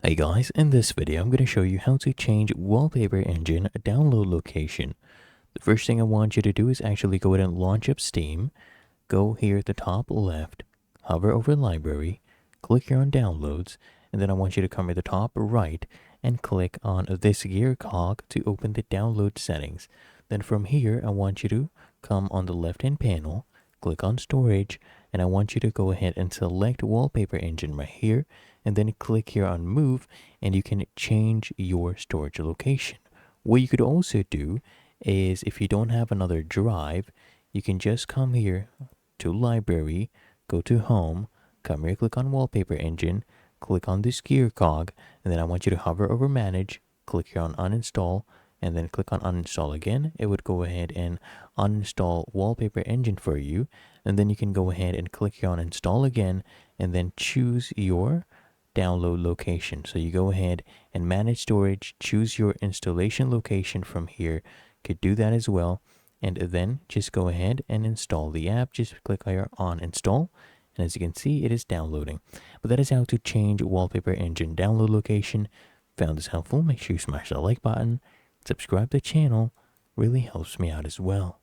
Hey guys, in this video I'm going to show you how to change wallpaper engine download location. The first thing I want you to do is actually go ahead and launch up Steam. Go here at the top left, hover over library, click here on downloads, and then I want you to come at the top right and click on this gear cog to open the download settings. Then from here I want you to come on the left hand panel, click on storage, and I want you to go ahead and select wallpaper engine right here, and then click here on move, and you can change your storage location. What you could also do is, if you don't have another drive, you can just come here to library, go to home, come here, click on wallpaper engine, click on this gear cog, and then I want you to hover over manage, click here on uninstall, and then click on uninstall again. It would go ahead and uninstall wallpaper engine for you, and then you can go ahead and click here on install again, and then choose your download location. So you go ahead and manage storage, choose your installation location from here, could do that as well, and then just go ahead and install the app. Just click here on install, and as you can see, it is downloading. But that is how to change wallpaper engine download location. Found this helpful? Make sure you smash that like button, subscribe to the channel, really helps me out as well.